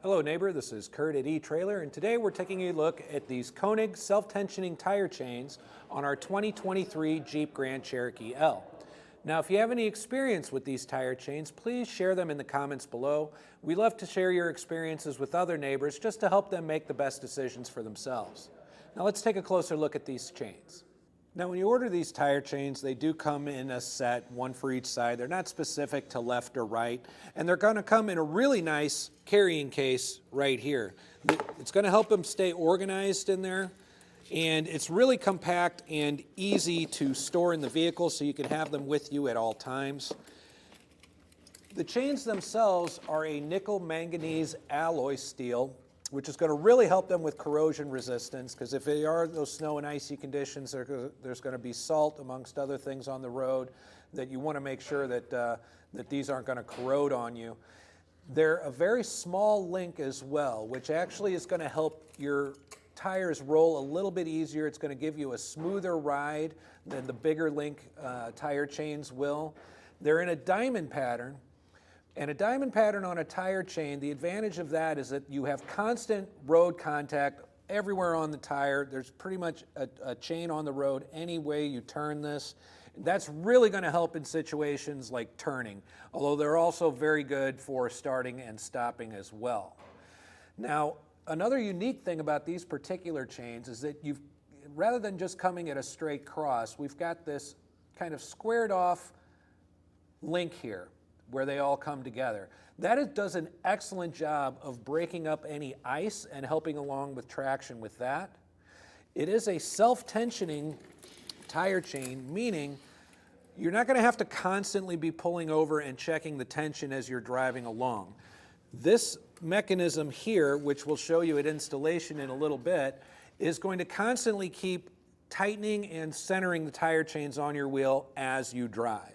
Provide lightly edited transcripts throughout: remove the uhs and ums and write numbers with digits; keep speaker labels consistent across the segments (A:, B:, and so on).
A: Hello neighbor, this is Curt at etrailer, and today we're taking a look at these Konig Self-Tensioning Tire Chains on our 2023 Jeep Grand Cherokee L. Now if you have any experience with these tire chains, please share them in the comments below. We love to share your experiences with other neighbors just to help them make the best decisions for themselves. Now let's take a closer look at these chains. Now when you order these tire chains, they do come in a set, one for each side. They're not specific to left or right, and they're going to come in a really nice carrying case right here. It's going to help them stay organized in there, and it's really compact and easy to store in the vehicle so you can have them with you at all times. The chains themselves are a nickel-manganese alloy steel, which is going to really help them with corrosion resistance, because if they are those snow and icy conditions, there's going to be salt amongst other things on the road that you want to make sure that, that these aren't going to corrode on you. They're a very small link as well, which actually is going to help your tires roll a little bit easier. It's going to give you a smoother ride than the bigger link tire chains will. They're in a diamond pattern. And a diamond pattern on a tire chain, the advantage of that is that you have constant road contact everywhere on the tire. There's pretty much a chain on the road any way you turn this. That's really going to help in situations like turning, although they're also very good for starting and stopping as well. Now, another unique thing about these particular chains is that rather than just coming at a straight cross, we've got this kind of squared off link here, where they all come together. That does an excellent job of breaking up any ice and helping along with traction with that. It is a self-tensioning tire chain, meaning you're not going to have to constantly be pulling over and checking the tension as you're driving along. This mechanism here, which we'll show you at installation in a little bit, is going to constantly keep tightening and centering the tire chains on your wheel as you drive.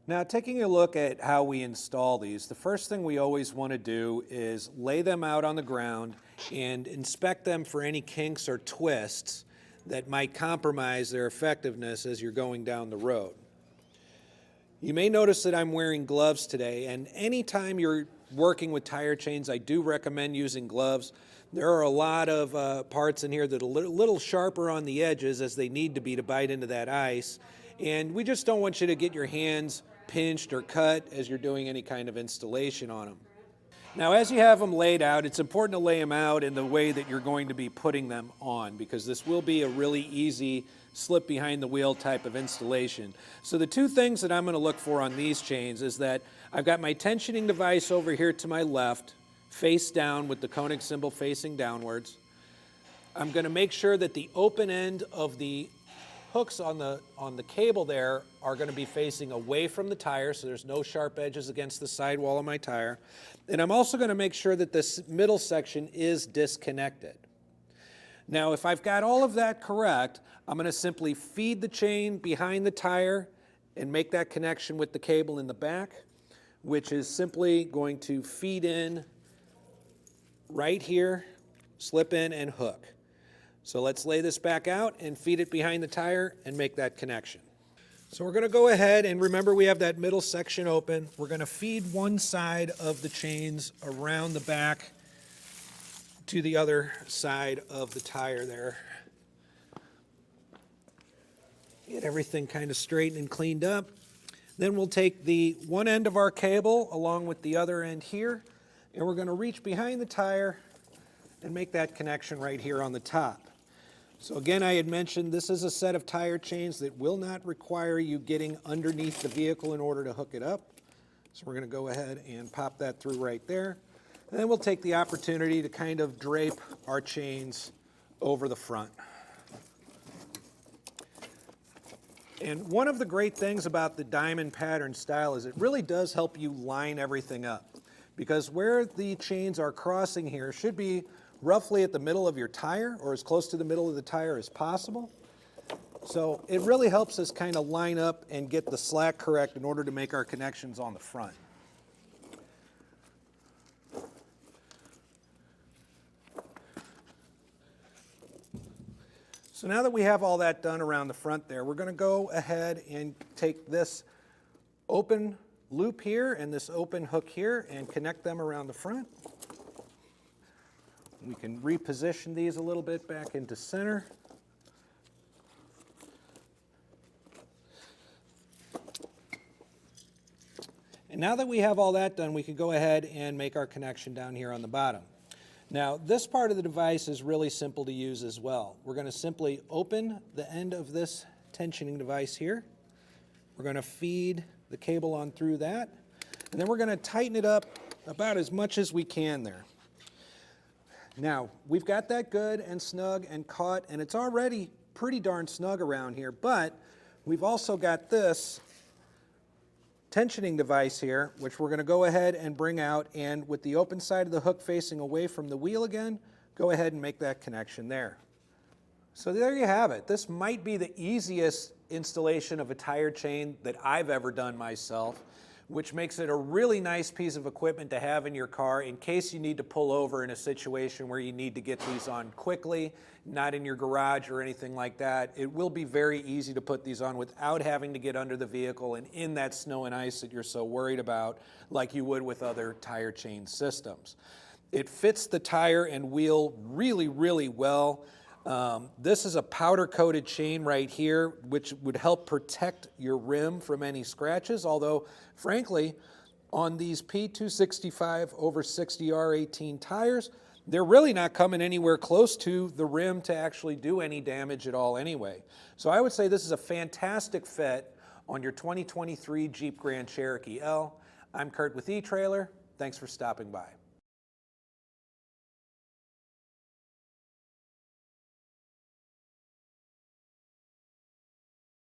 A: Now, taking a look at how we install these, the first thing we always want to do is lay them out on the ground and inspect them for any kinks or twists that might compromise their effectiveness as you're going down the road. You may notice that I'm wearing gloves today, and anytime you're working with tire chains, I do recommend using gloves. There are a lot of parts in here that are a little sharper on the edges, as they need to be to bite into that ice, and we just don't want you to get your hands pinched or cut as you're doing any kind of installation on them. Now, as you have them laid out, it's important to lay them out in the way that you're going to be putting them on, because this will be a really easy slip behind the wheel type of installation. So the two things that I'm going to look for on these chains is that I've got my tensioning device over here to my left, face down with the Konig symbol facing downwards. I'm going to make sure that the open end of the hooks on the cable there are going to be facing away from the tire, so there's no sharp edges against the sidewall of my tire. And I'm also going to make sure that this middle section is disconnected. Now, if I've got all of that correct, I'm going to simply feed the chain behind the tire and make that connection with the cable in the back, which is simply going to feed in right here, slip in, and hook. So let's lay this back out and feed it behind the tire and make that connection. So we're going to go ahead, and remember we have that middle section open. We're going to feed one side of the chains around the back to the other side of the tire there. Get everything kind of straightened and cleaned up. Then we'll take the one end of our cable along with the other end here, and we're going to reach behind the tire and make that connection right here on the top. So again, I had mentioned this is a set of tire chains that will not require you getting underneath the vehicle in order to hook it up. So we're going to go ahead and pop that through right there. And then we'll take the opportunity to kind of drape our chains over the front. And one of the great things about the diamond pattern style is it really does help you line everything up, because where the chains are crossing here should be roughly at the middle of your tire, or as close to the middle of the tire as possible. So it really helps us kind of line up and get the slack correct in order to make our connections on the front. So now that we have all that done around the front there, we're going to go ahead and take this open loop here and this open hook here and connect them around the front. We can reposition these a little bit back into center. And now that we have all that done, we can go ahead and make our connection down here on the bottom. Now, this part of the device is really simple to use as well. We're going to simply open the end of this tensioning device here. We're going to feed the cable on through that, and then we're going to tighten it up about as much as we can there. Now, we've got that good and snug and caught, and it's already pretty darn snug around here, but we've also got this tensioning device here, which we're going to go ahead and bring out, and with the open side of the hook facing away from the wheel again, go ahead and make that connection there. So there you have it. This might be the easiest installation of a tire chain that I've ever done myself, which makes it a really nice piece of equipment to have in your car in case you need to pull over in a situation where you need to get these on quickly, not in your garage or anything like that. It will be very easy to put these on without having to get under the vehicle and in that snow and ice that you're so worried about, like you would with other tire chain systems. It fits the tire and wheel really, really well. This is a powder-coated chain right here, which would help protect your rim from any scratches, although, frankly, on these P265 over 60 R18 tires, they're really not coming anywhere close to the rim to actually do any damage at all anyway. So I would say this is a fantastic fit on your 2023 Jeep Grand Cherokee L. I'm Curt with eTrailer. Thanks for stopping by.